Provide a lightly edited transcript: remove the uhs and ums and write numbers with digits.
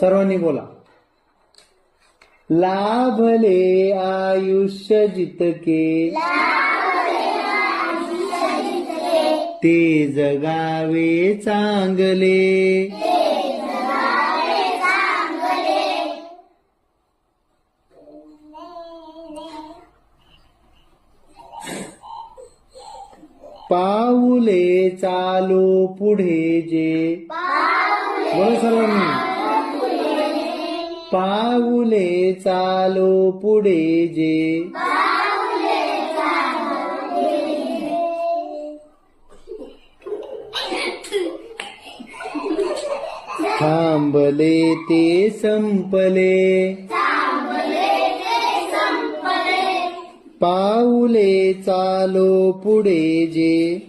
सर्वांनी बोला. लाभले आयुष्य जितके ते जगावे चांगले. पाऊले चालो पुढे जे. बोला सर्वांनी. पाऊले चालो पुढे जे थांबले ते संपले. पाऊले चालो पुढे जे